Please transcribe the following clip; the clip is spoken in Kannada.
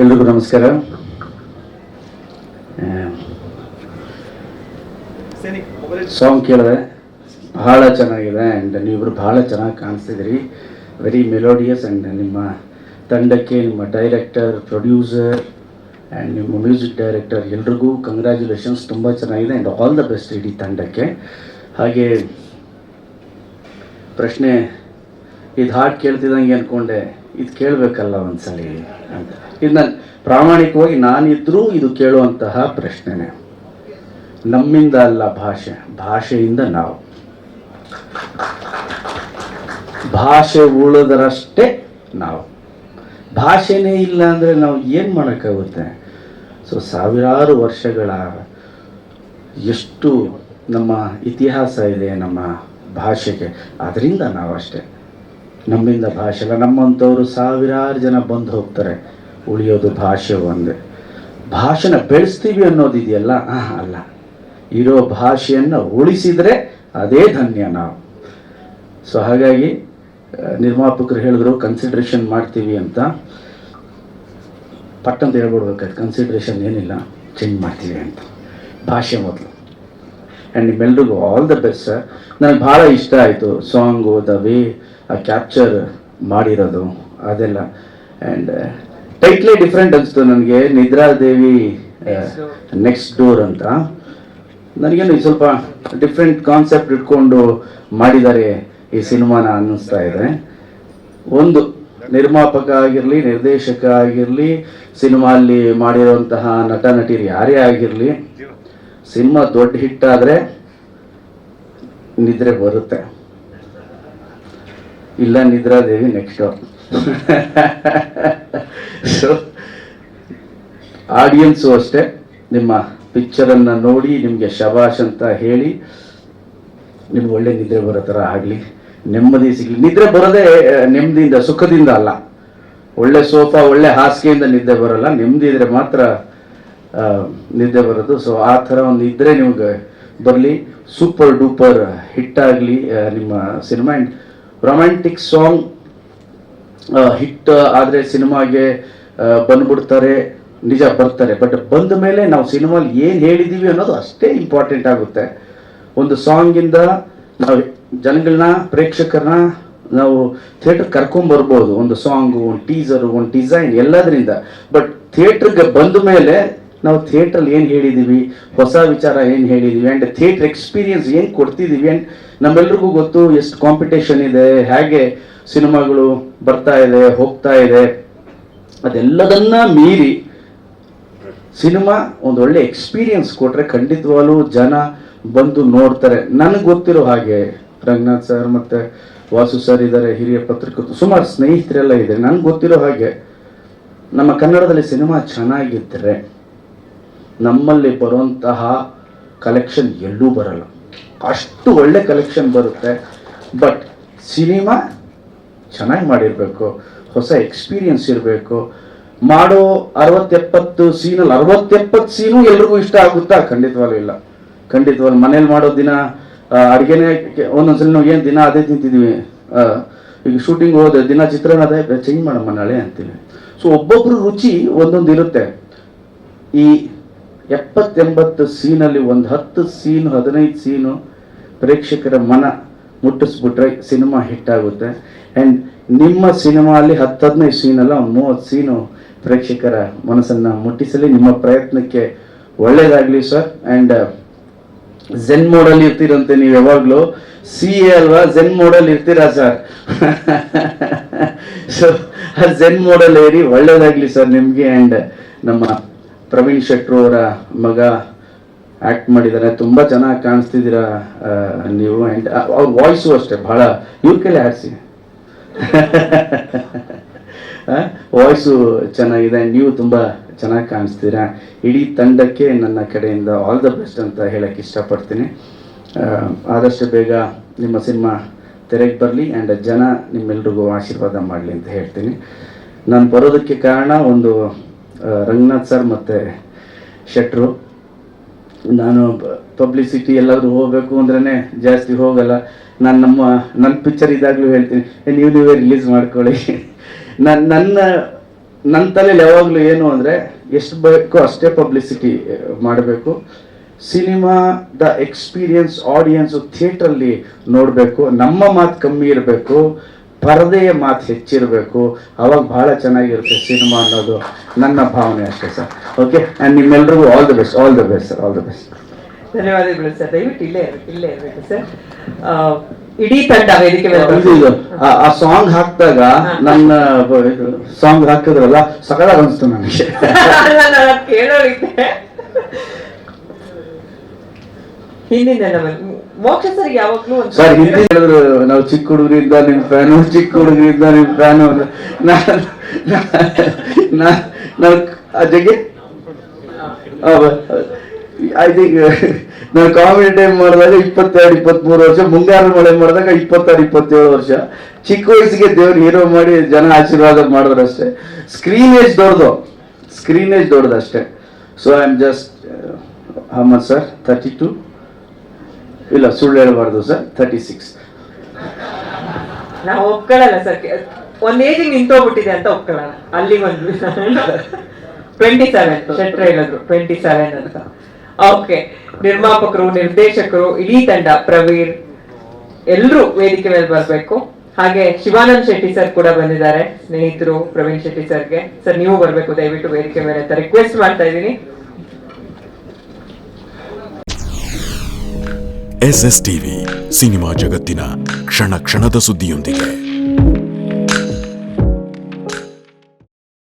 ಎಲ್ರಿಗೂ ನಮಸ್ಕಾರ. ಸಾಂಗ್ ಕೇಳಿದೆ, ಬಹಳ ಚೆನ್ನಾಗಿದೆ ಆ್ಯಂಡ್ ನೀವಿಬ್ಬರು ಬಹಳ ಚೆನ್ನಾಗಿ ಕಾಣಿಸ್ತಿದ್ರಿ. ವೆರಿ ಮೆಲೋಡಿಯಸ್ ಆ್ಯಂಡ್ ನಿಮ್ಮ ತಂಡಕ್ಕೆ, ನಿಮ್ಮ ಡೈರೆಕ್ಟರ್, ಪ್ರೊಡ್ಯೂಸರ್ ಆ್ಯಂಡ್ ನಿಮ್ಮ ಮ್ಯೂಸಿಕ್ ಡೈರೆಕ್ಟರ್ ಎಲ್ರಿಗೂ ಕಂಗ್ರ್ಯಾಚುಲೇಷನ್ಸ್. ತುಂಬ ಚೆನ್ನಾಗಿದೆ ಆ್ಯಂಡ್ ಆಲ್ ದ ಬೆಸ್ಟ್ ಇಡೀ ತಂಡಕ್ಕೆ. ಹಾಗೆ ಪ್ರಶ್ನೆ, ಇದು ಹಾಡು ಕೇಳ್ತಿದ್ದಂಗೆ ಅಂದ್ಕೊಂಡೆ ಇದು ಕೇಳಬೇಕಲ್ಲ ಒಂದ್ಸಲಿ ಅಂತ. ಇದು ನಾನು ಪ್ರಾಮಾಣಿಕವಾಗಿ ನಾನಿದ್ರೂ ಇದು ಕೇಳುವಂತಹ ಪ್ರಶ್ನೆನೇ. ನಮ್ಮಿಂದ ಅಲ್ಲ ಭಾಷೆ, ಭಾಷೆಯಿಂದ ನಾವು. ಭಾಷೆ ಉಳಿದರಷ್ಟೇ ನಾವು. ಭಾಷೆನೇ ಇಲ್ಲ ಅಂದರೆ ನಾವು ಏನು ಮಾಡೋಕ್ಕಾಗುತ್ತೆ? ಸೊ ಸಾವಿರಾರು ವರ್ಷಗಳ ಎಷ್ಟು ನಮ್ಮ ಇತಿಹಾಸ ಇದೆ ನಮ್ಮ ಭಾಷೆಗೆ, ಅದರಿಂದ ನಾವಷ್ಟೇ. ನಮ್ಮಿಂದ ಭಾಷೆ ಅಲ್ಲ. ನಮ್ಮಂಥವ್ರು ಸಾವಿರಾರು ಜನ ಬಂದು ಹೋಗ್ತಾರೆ, ಉಳಿಯೋದು ಭಾಷೆ ಒಂದೇ. ಭಾಷೆನ ಬೆಳೆಸ್ತೀವಿ ಅನ್ನೋದಿದೆಯಲ್ಲ, ಅಲ್ಲ. ಇರೋ ಭಾಷೆಯನ್ನು ಉಳಿಸಿದರೆ ಅದೇ ಧನ್ಯ ನಾವು. ಸೊ ಹಾಗಾಗಿ ನಿರ್ಮಾಪಕರು ಹೇಳಿದ್ರು ಕನ್ಸಿಡ್ರೇಷನ್ ಮಾಡ್ತೀವಿ ಅಂತ. ಪಟ್ಟಂತ ಹೇಳ್ಬಿಡ್ಬೇಕಾಯ್ತು, ಕನ್ಸಿಡ್ರೇಷನ್ ಏನಿಲ್ಲ, ಚೇಂಜ್ ಮಾಡ್ತೀವಿ ಅಂತ. ಭಾಷೆ ಮೊದಲು. ಆ್ಯಂಡ್ ನಿಮ್ಮೆಲ್ರಿಗೂ ಆಲ್ ದ ಬೆಸ್ಟ್ ಸರ್. ನನಗೆ ಭಾಳ ಇಷ್ಟ ಆಯಿತು ಸಾಂಗು, ದ ವೇ ಕ್ಯಾಪ್ಚರ್ ಮಾಡಿರೋದು ಅದೆಲ್ಲ. ಆ್ಯಂಡ್ ಟೈಟ್ಲೇ ಡಿಫ್ರೆಂಟ್ ಅನಿಸ್ತು ನನಗೆ, ನಿದ್ರಾದೇವಿ ನೆಕ್ಸ್ಟ್ ಡೋರ್ ಅಂತ. ನನಗೇನು ಸ್ವಲ್ಪ ಡಿಫ್ರೆಂಟ್ ಕಾನ್ಸೆಪ್ಟ್ ಇಟ್ಕೊಂಡು ಮಾಡಿದ್ದಾರೆ ಈ ಸಿನಿಮಾನ ಅನ್ನಿಸ್ತಾ ಇದೆ. ಒಂದು ನಿರ್ಮಾಪಕ ಆಗಿರಲಿ, ನಿರ್ದೇಶಕ ಆಗಿರಲಿ, ಸಿನಿಮಾಲ್ಲಿ ಮಾಡಿರುವಂತಹ ನಟ ನಟಿಯರು ಯಾರೇ ಆಗಿರಲಿ, ಸಿನಿಮಾ ದೊಡ್ಡ ಹಿಟ್ಟಾದರೆ ನಿದ್ರೆ ಬರುತ್ತೆ. ಇಲ್ಲ ನಿದ್ರಾದೇವಿ ನೆಕ್ಸ್ಟ್ ಡೋರ್. ಸೊ ಆಡಿಯನ್ಸು ಅಷ್ಟೇ, ನಿಮ್ಮ ಪಿಕ್ಚರನ್ನು ನೋಡಿ ನಿಮಗೆ ಶಬಾಷ್ ಅಂತ ಹೇಳಿ ನಿಮ್ಗೆ ಒಳ್ಳೆ ನಿದ್ರೆ ಬರೋ ಥರ ಆಗಲಿ, ನೆಮ್ಮದಿ ಸಿಗಲಿ. ನಿದ್ರೆ ಬರೋದೇ ನೆಮ್ಮದಿಯಿಂದ, ಸುಖದಿಂದ ಅಲ್ಲ. ಒಳ್ಳೆ ಸೋಫಾ, ಒಳ್ಳೆ ಹಾಸಿಗೆಯಿಂದ ನಿದ್ದೆ ಬರೋಲ್ಲ, ನೆಮ್ಮದಿ ಇದ್ರೆ ಮಾತ್ರ ನಿದ್ದೆ ಬರೋದು. ಸೊ ಆ ಥರ ಒಂದು ಇದ್ದರೆ ನಿಮ್ಗೆ ಬರಲಿ, ಸೂಪರ್ ಡೂಪರ್ ಹಿಟ್ಟಾಗಲಿ ನಿಮ್ಮ cinema. And romantic song hit ಆದರೆ ಸಿನಿಮಾಗೆ ಬಂದ್ಬಿಡ್ತಾರೆ, ನಿಜ ಬರ್ತಾರೆ. ಬಟ್ ಬಂದ ಮೇಲೆ ನಾವು ಸಿನಿಮಾಲಿ ಏನು ಹೇಳಿದ್ದೀವಿ ಅನ್ನೋದು ಅಷ್ಟೇ ಇಂಪಾರ್ಟೆಂಟ್ ಆಗುತ್ತೆ. ಒಂದು ಸಾಂಗಿಂದ ನಾವು ಜನಗಳನ್ನ, ಪ್ರೇಕ್ಷಕರನ್ನ ನಾವು ಥಿಯೇಟ್ರ್ ಕರ್ಕೊಂಬರ್ಬೋದು. ಒಂದು ಸಾಂಗು, ಒಂದು ಟೀಸರು, ಒಂದು ಡಿಸೈನ್, ಎಲ್ಲದರಿಂದ. ಬಟ್ ಥಿಯೇಟ್ರಿಗೆ ಬಂದ ಮೇಲೆ ನಾವು ಥಿಯೇಟ್ರಲ್ಲಿ ಏನು ಹೇಳಿದ್ದೀವಿ, ಹೊಸ ವಿಚಾರ ಏನು ಹೇಳಿದ್ದೀವಿ, ಆ್ಯಂಡ್ ಥಿಯೇಟ್ರ್ ಎಕ್ಸ್ಪೀರಿಯನ್ಸ್ ಏನು ಕೊಡ್ತಿದ್ದೀವಿ. ಆ್ಯಂಡ್ ನಮ್ಮೆಲ್ರಿಗೂ ಗೊತ್ತು ಎಷ್ಟು ಕಾಂಪಿಟೇಷನ್ ಇದೆ, ಹೇಗೆ ಸಿನಿಮಾಗಳು ಬರ್ತಾ ಇದೆ, ಹೋಗ್ತಾ ಇದೆ. ಅದೆಲ್ಲದನ್ನ ಮೀರಿ ಸಿನಿಮಾ ಒಂದು ಒಳ್ಳೆ ಎಕ್ಸ್ಪೀರಿಯನ್ಸ್ ಕೊಟ್ಟರೆ ಖಂಡಿತವಾಗ್ಲೂ ಜನ ಬಂದು ನೋಡ್ತಾರೆ. ನನಗೆ ಗೊತ್ತಿರೋ ಹಾಗೆ ರಂಗನಾಥ್ ಸರ್ ಮತ್ತು ವಾಸು ಸರ್ ಇದ್ದಾರೆ, ಹಿರಿಯ ಪತ್ರಕರ್ತರು, ಸುಮಾರು ಸ್ನೇಹಿತರೆಲ್ಲ ಇದ್ದಾರೆ. ನನಗೆ ಗೊತ್ತಿರೋ ಹಾಗೆ ನಮ್ಮ ಕನ್ನಡದಲ್ಲಿ ಸಿನಿಮಾ ಚೆನ್ನಾಗಿದ್ದರೆ ನಮ್ಮಲ್ಲಿ ಬರುವಂತಹ ಕಲೆಕ್ಷನ್ ಎಲ್ಲೂ ಬರಲ್ಲ. ಅಷ್ಟು ಒಳ್ಳೆ ಕಲೆಕ್ಷನ್ ಬರುತ್ತೆ. ಬಟ್ ಸಿನಿಮಾ ಚೆನ್ನಾಗಿ ಮಾಡಿರಬೇಕು, ಹೊಸ ಎಕ್ಸ್ಪೀರಿಯನ್ಸ್ ಇರಬೇಕು. ಮಾಡೋ 60-70 ಸೀನಲ್ಲಿ 60-70 ಸೀನು ಎಲ್ರಿಗೂ ಇಷ್ಟ ಆಗುತ್ತಾ? ಖಂಡಿತವಾಗ್ಲೂ ಇಲ್ಲ. ಖಂಡಿತವಾಗ್ಲೂ ಮನೇಲಿ ಮಾಡೋ ದಿನ ಅಡುಗೆನೇ ಒಂದೊಂದ್ಸಲ ನಾವು ಏನು ದಿನ ಅದೇ ತಿಂತಿದ್ದೀವಿ. ಈಗ ಶೂಟಿಂಗ್ ಹೋದ್ರೆ ದಿನ ಚಿತ್ರಾನ್ನ ಅದೇ, ಚೇಂಜ್ ಮಾಡಮ್ಮ ನಾಳೆ ಅಂತೀವಿ. ಸೊ ಒಬ್ಬೊಬ್ರು ರುಚಿ ಒಂದೊಂದು ಇರುತ್ತೆ. ಈ 70-80 ಸೀನಲ್ಲಿ ಒಂದು 10 ಸೀನು, 15 ಸೀನು ಪ್ರೇಕ್ಷಕರ ಮನ ಮುಟ್ಟಿಸ್ಬಿಟ್ರೆ ಸಿನಿಮಾ ಹಿಟ್ಟಾಗುತ್ತೆ. ಆ್ಯಂಡ್ ನಿಮ್ಮ ಸಿನಿಮಾಲಿ 10-15 ಸೀನಲ್ಲ, ಒಂದು 30 ಸೀನು ಪ್ರೇಕ್ಷಕರ ಮನಸ್ಸನ್ನು ಮುಟ್ಟಿಸಲಿ. ನಿಮ್ಮ ಪ್ರಯತ್ನಕ್ಕೆ ಒಳ್ಳೇದಾಗಲಿ ಸರ್. ಆ್ಯಂಡ್ ಝೆನ್ ಮೋಡಲ್ಲಿ ಇರ್ತೀರಂತೆ ನೀವು ಯಾವಾಗಲೂ. CA ಅಲ್ವಾ, ಝೆನ್ ಮೋಡಲ್ಲಿ ಇರ್ತೀರಾ ಸರ್? ಸೊ ಆ ಝೆನ್ ಮೋಡಲ್ ಏರಿ ಒಳ್ಳೇದಾಗಲಿ ಸರ್ ನಿಮಗೆ. ಆ್ಯಂಡ್ ನಮ್ಮ ಪ್ರವೀಣ್ ಶೆಟ್ರು ಅವರ ಮಗ ಆ್ಯಕ್ಟ್ ಮಾಡಿದ್ದಾರೆ, ತುಂಬ ಚೆನ್ನಾಗಿ ಕಾಣಿಸ್ತಿದ್ದೀರಾ ನೀವು. ಆ್ಯಂಡ್ ಅವ್ರ ವಾಯ್ಸು ಅಷ್ಟೇ ಭಾಳ, ಇವ್ರ ಕೈಲಿ ಆಡಿಸಿ. ವಾಯ್ಸು ಚೆನ್ನಾಗಿದೆ ಆ್ಯಂಡ್ ನೀವು ತುಂಬ ಚೆನ್ನಾಗಿ ಕಾಣಿಸ್ತೀರಾ. ಇಡೀ ತಂಡಕ್ಕೆ ನನ್ನ ಕಡೆಯಿಂದ ಆಲ್ ದ ಬೆಸ್ಟ್ ಅಂತ ಹೇಳಕ್ಕೆ ಇಷ್ಟಪಡ್ತೀನಿ. ಆದಷ್ಟು ಬೇಗ ನಿಮ್ಮ ಸಿನಿಮಾ ತೆರೆಗೆ ಬರಲಿ ಆ್ಯಂಡ್ ಜನ ನಿಮ್ಮೆಲ್ರಿಗೂ ಆಶೀರ್ವಾದ ಮಾಡಲಿ ಅಂತ ಹೇಳ್ತೀನಿ. ನಾನು ಬರೋದಕ್ಕೆ ಕಾರಣ ಒಂದು ರಂಗನಾಥ್ ಸರ್ ಮತ್ತು ಶೆಟ್ರು. ನಾನು ಪಬ್ಲಿಸಿಟಿ ಎಲ್ಲಾದರೂ ಹೋಗಬೇಕು ಅಂದ್ರೇ ಜಾಸ್ತಿ ಹೋಗಲ್ಲ. ನಾನು ನನ್ನ ಪಿಕ್ಚರ್ ಇದ್ದಾಗಲೂ ಹೇಳ್ತೀನಿ, ನೀವೇ ರಿಲೀಸ್ ಮಾಡ್ಕೊಳ್ಳಿ. ನನ್ನ ನನ್ನ ತಲೆಯಲ್ಲಿ ಯಾವಾಗಲೂ ಏನು ಅಂದರೆ ಎಷ್ಟು ಬೇಕೋ ಅಷ್ಟೇ ಪಬ್ಲಿಸಿಟಿ ಮಾಡಬೇಕು. ಸಿನಿಮಾದ ಎಕ್ಸ್ಪೀರಿಯನ್ಸ್ ಆಡಿಯನ್ಸು ಥಿಯೇಟ್ರಲ್ಲಿ ನೋಡಬೇಕು. ನಮ್ಮ ಮಾತು ಕಮ್ಮಿ ಇರಬೇಕು, ಪರದೆಯ ಮಾತು ಹೆಚ್ಚಿರಬೇಕು. ಅವಾಗ ಭಾಳ ಚೆನ್ನಾಗಿರುತ್ತೆ ಸಿನಿಮಾ ಅನ್ನೋದು ನನ್ನ ಭಾವನೆ ಅಷ್ಟೇ ಸರ್. ಓಕೆ, ಆ್ಯಂಡ್ ನಿಮ್ಮೆಲ್ರಿಗೂ all the best, all the best sir, all the best. ಧನ್ಯವಾದಗಳು ಸರ್. ದಯವಿಟ್ಟು ಇಲ್ಲೇ ಇರಬೇಕು ಸರ್. ಇಡೀ ತಂಡ ವೇದಿಕೆ ಆ ಸಾಂಗ್ ಹಾಕಿದಾಗ ನನ್ನ ಸಾಂಗ್ ಹಾಕಿದ್ರಲ್ಲ ಸಕಲಾಗಿ ಅನಿಸ್ತು ನನಗೆ. ಕೇಳೋಳಿದ್ದೆ ಹಿಂದಿನ ಮೋಕ್ಷ ಸರ್ ಯಾವಾಗ್ಲೂ ಸರ್ ಹಿಂದಿ ಹೇಳಿದ್ರು, ನಾವು ಚಿಕ್ಕ ಹುಡುಗರಿಂದ ನಿಮ್ ಫ್ಯಾನು, ಚಿಕ್ಕ ಹುಡುಗರಿಂದ ನಿಮ್ ಫ್ಯಾನು. ಆ ಜಗ್ಗೆ ಐ ಥಿಂಕ್ ನಾನು ಕಾಮಿಡಿ ಟೈಮ್ ಮಾಡಿದಾಗ 22-23 ವರ್ಷ, ಮುಂಗಾರು ಮಳೆ ಮಾಡಿದಾಗ 26-27 ವರ್ಷ. ಚಿಕ್ಕ ವಯಸ್ಸಿಗೆ ದೇವ್ರು ಹೀರೋ ಮಾಡಿ ಜನ ಆಶೀರ್ವಾದ ಮಾಡಿದ್ರು ಅಷ್ಟೇ. ಸ್ಕ್ರೀನೇಜ್ ದೊಡ್ಡದು ಅಷ್ಟೇ. ಸೊ ಐ ಆಮ್ ಜಸ್ಟ್ ಹಮ್ಮದ್ ಸರ್ 32, ಇಲ್ಲ ಸುಳ್ಳು ಹೇಳಬಾರ್ದು ಸರ್, 36. ನಾವು ಒಪ್ಕೊಳ್ಳಲ್ಲ ಸರ್, ಒಂದ್ ಏಜಿಗೆ ನಿಂತೋಗ್ಬಿಟ್ಟಿದೆ ಅಂತ ಒಪ್ಕೊಳ್ಳಲ್ಲ. ಅಲ್ಲಿ ಬಂದ್ವಿ 27 ಶೆಟ್ರ ಹೇಳಿದ್ರು 27 ಅಂತ. ಓಕೆ, ನಿರ್ಮಾಪಕರು, ನಿರ್ದೇಶಕರು, ಇಡೀ ತಂಡ, ಪ್ರವೀರ್ ಎಲ್ರೂ ವೇದಿಕೆ ಮೇಲೆ ಬರ್ಬೇಕು. ಹಾಗೆ ಶಿವಾನಂದ್ ಶೆಟ್ಟಿ ಸರ್ ಕೂಡ ಬಂದಿದ್ದಾರೆ, ಸ್ನೇಹಿತರು ಪ್ರವೀಣ್ ಶೆಟ್ಟಿ ಸರ್ಗೆ. ಸರ್ ನೀವು ಬರ್ಬೇಕು ದಯವಿಟ್ಟು ವೇದಿಕೆ ಮೇಲೆ ಅಂತ ರಿಕ್ವೆಸ್ಟ್ ಮಾಡ್ತಾ ಇದ್ದೀನಿ. SS ಟಿವಿ, ಸಿನಿಮಾ ಜಗತ್ತಿನ ಕ್ಷಣ ಕ್ಷಣದ ಸುದ್ದಿಯೊಂದಿಗೆ.